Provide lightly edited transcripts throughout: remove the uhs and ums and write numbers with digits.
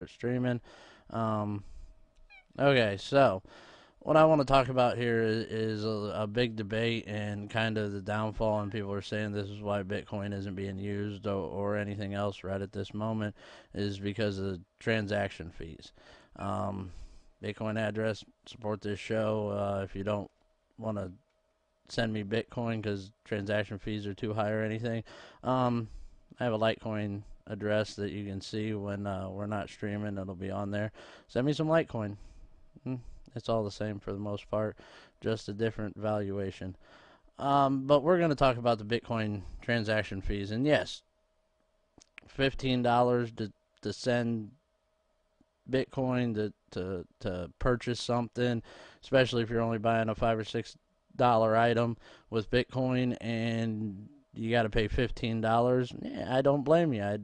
streaming. Um, okay, so what I want to talk about here is a big debate and kind of the downfall, and people are saying this is why Bitcoin isn't being used or anything else right at this moment, is because of transaction fees. Um, Bitcoin address, support this show. If you don't want to send me Bitcoin because transaction fees are too high or anything, I have a Litecoin address that you can see when we're not streaming. It'll be on there. Send me some Litecoin. It's all the same for the most part, just a different valuation. But we're going to talk about the Bitcoin transaction fees. And yes, $15 to send Bitcoin to purchase something, especially if you're only buying a $5 or $6 item with Bitcoin and you got to pay $15. Yeah, I don't blame you. I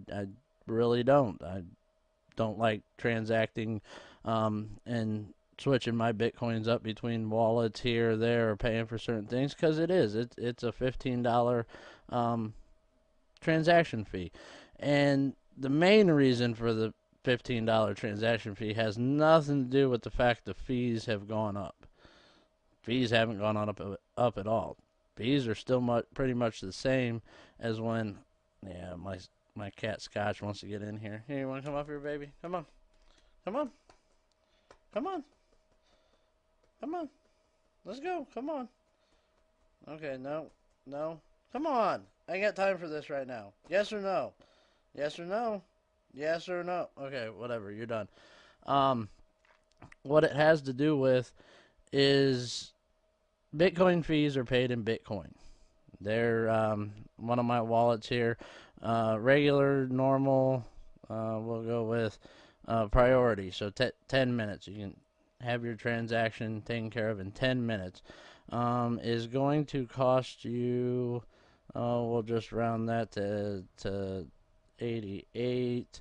really don't. I don't like transacting and switching my bitcoins up between wallets here or there or paying for certain things because it's a $15 um, transaction fee, and the main reason for the $15 transaction fee has nothing to do with the fact the fees have gone up. Fees haven't gone up at all. Fees are still pretty much the same as when, yeah, my cat Scotch wants to get in here. Hey, you want to come up here, baby? Come on, come on, come on, come on. Let's go. Come on. Okay, no, no. Come on. I ain't got time for this right now. Yes or no? Yes or no? Yes or no? Okay, whatever. You're done. Um, what it has to do with is Bitcoin fees are paid in Bitcoin. They're one of my wallets here. Regular, normal. We'll go with priority. So 10 minutes. You can have your transaction taken care of in 10 minutes. Is going to cost you. We'll just round that to 88.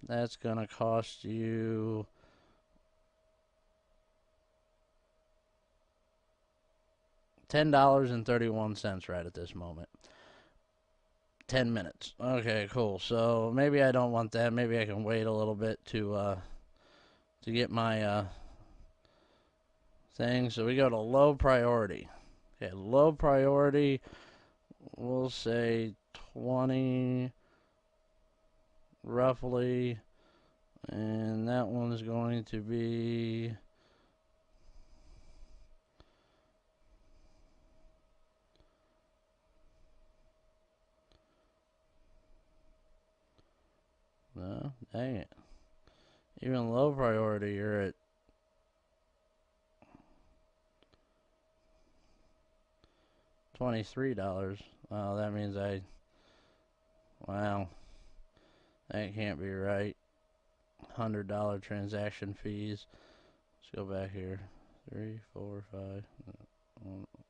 That's gonna cost you $10.31 right at this moment. 10 minutes. Okay, cool. So maybe I don't want that. Maybe I can wait a little bit to get my thing. So we go to low priority. Okay, low priority. We'll say 20 roughly, and that one's going to be no, dang it. Even low priority, you're at $23. Wow, that means wow, that can't be right. $100 transaction fees. Let's go back here. Three, four, five.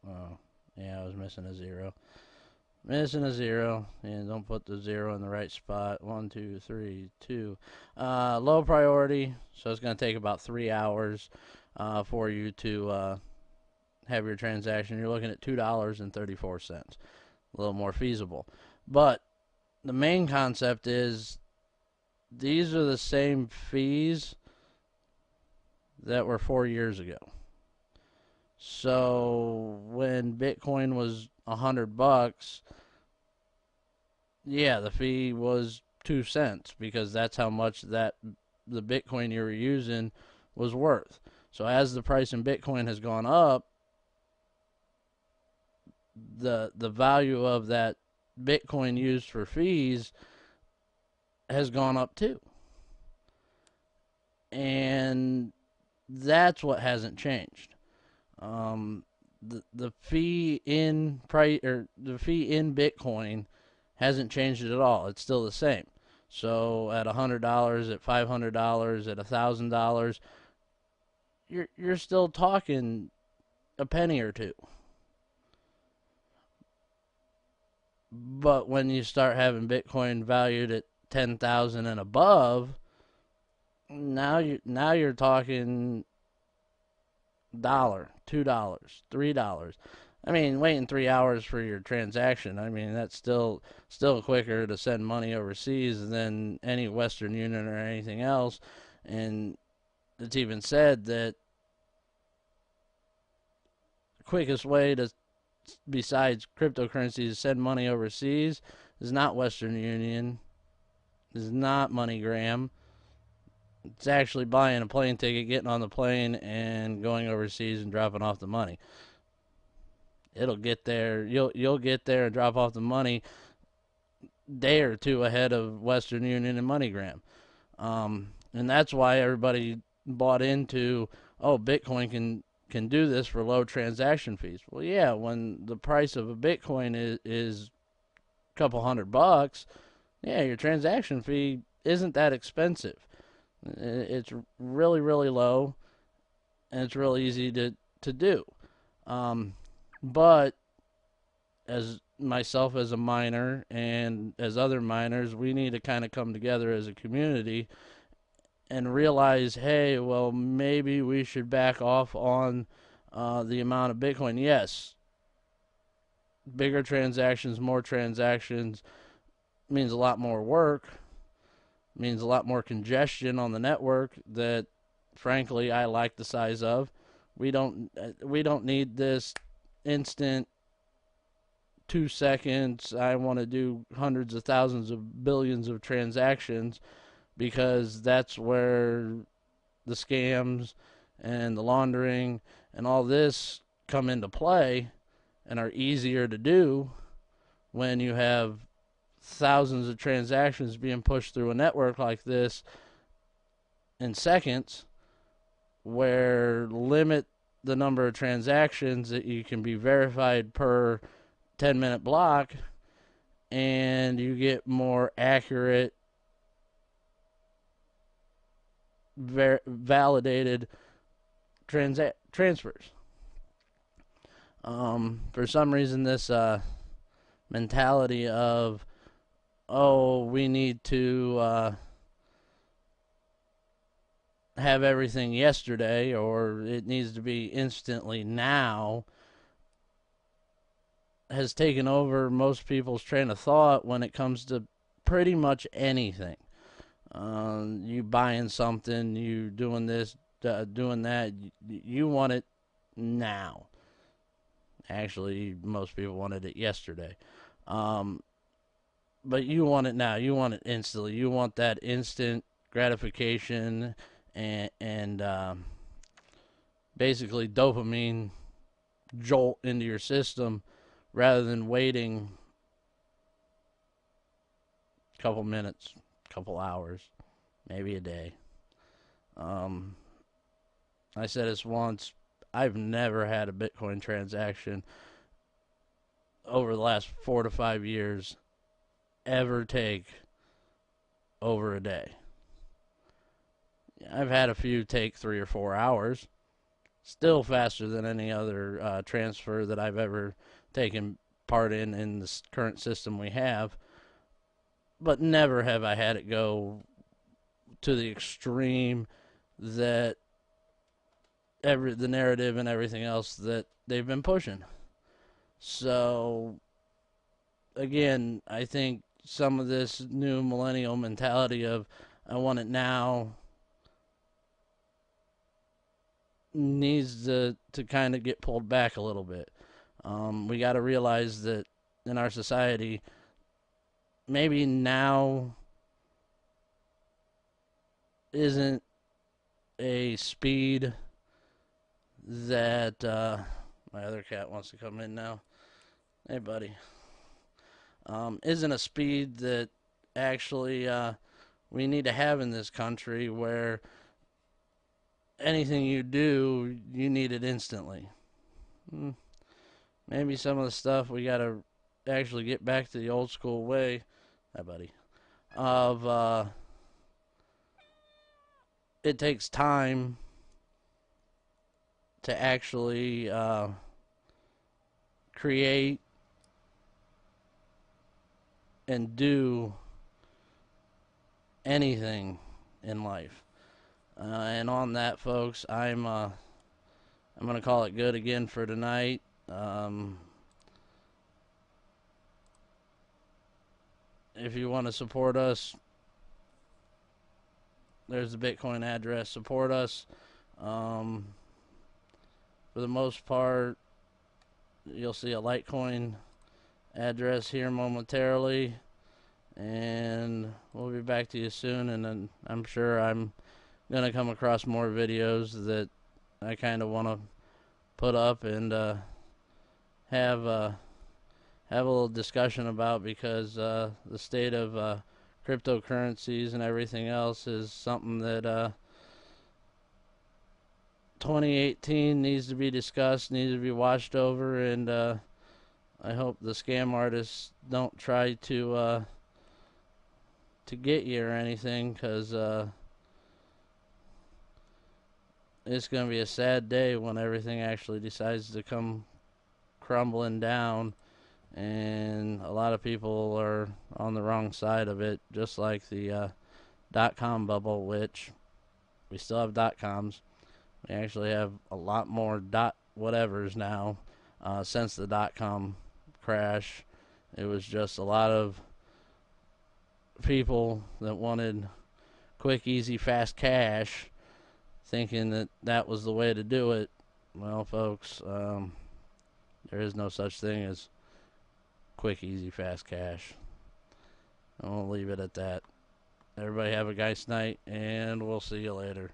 Oh, yeah, I was missing a zero. Missing a zero, and don't put the zero in the right spot. One, two, three, two. Low priority, so it's going to take about 3 hours for you to have your transaction. You're looking at $2.34, a little more feasible. But the main concept is these are the same fees that were 4 years ago. So when Bitcoin was $100, yeah, the fee was 2 cents because that's how much that the Bitcoin you were using was worth. So as the price in Bitcoin has gone up, the value of that Bitcoin used for fees has gone up too. And that's what hasn't changed. The fee in price or the fee in Bitcoin hasn't changed at all. It's still the same. So at $100, at $500, at $1,000, you're still talking a penny or two. But when you start having Bitcoin valued at 10,000 and above, now you're talking dollar, $2, $3. I mean, waiting 3 hours for your transaction. I mean, that's still quicker to send money overseas than any Western Union or anything else. And it's even said that the quickest way to, besides cryptocurrency, to send money overseas is not Western Union, is not MoneyGram. It's actually buying a plane ticket, getting on the plane, and going overseas and dropping off the money. It'll get there. You'll get there and drop off the money day or two ahead of Western Union and MoneyGram. And that's why everybody bought into, oh, Bitcoin can do this for low transaction fees. Well, yeah, when the price of a Bitcoin is a couple $100, yeah, your transaction fee isn't that expensive. It's really, really low, and it's really easy to do. Um, but as myself as a miner and as other miners, we need to kind of come together as a community and realize, hey, well, maybe we should back off on the amount of Bitcoin. Yes, bigger transactions, more transactions means a lot more work, means a lot more congestion on the network that, frankly, I like the size of. We don't need this instant 2 seconds. I want to do hundreds of thousands of billions of transactions, because that's where the scams and the laundering and all this come into play and are easier to do when you have thousands of transactions being pushed through a network like this in seconds, where limit the number of transactions that you can be verified per 10-minute block, and you get more accurate, validated transfers. For some reason, this mentality of, oh, we need to have everything yesterday, or it needs to be instantly now, has taken over most people's train of thought when it comes to pretty much anything. You buying something, you doing this, doing that, you want it now. Actually, most people wanted it yesterday. But you want it now. You want it instantly. You want that instant gratification and basically dopamine jolt into your system, rather than waiting a couple minutes, couple hours, maybe a day. I said this once. I've never had a Bitcoin transaction over the last 4 to 5 years ever take over a day. I've had a few take 3 or 4 hours. Still faster than any other transfer that I've ever taken part in this current system we have. But never have I had it go to the extreme that the narrative and everything else that they've been pushing. So again, I think some of this new millennial mentality of, I want it now, needs to kind of get pulled back a little bit. We got to realize that in our society, maybe now isn't a speed that my other cat wants to come in now. Hey, buddy. Isn't a speed that actually we need to have in this country, where anything you do, you need it instantly. Maybe some of the stuff we got to actually get back to the old school way, hi buddy, of it takes time to actually create and do anything in life. And on that, folks, I'm gonna call it good again for tonight. If you want to support us, there's the Bitcoin address. Support us. Um, for the most part, you'll see a Litecoin address here momentarily, and we'll be back to you soon. And then I'm sure I'm gonna come across more videos that I kind of want to put up and have have a little discussion about, because the state of cryptocurrencies and everything else is something that 2018 needs to be discussed, needs to be watched over, and I hope the scam artists don't try to get you or anything, because it's going to be a sad day when everything actually decides to come crumbling down, and a lot of people are on the wrong side of it, just like the dot-com bubble, which we still have dot-coms. We actually have a lot more dot whatevers now since the dot-com crash. It was just a lot of people that wanted quick, easy, fast cash, thinking that that was the way to do it. Well, folks, there is no such thing as quick, easy, fast cash. And we'll leave it at that. Everybody have a nice night, and we'll see you later.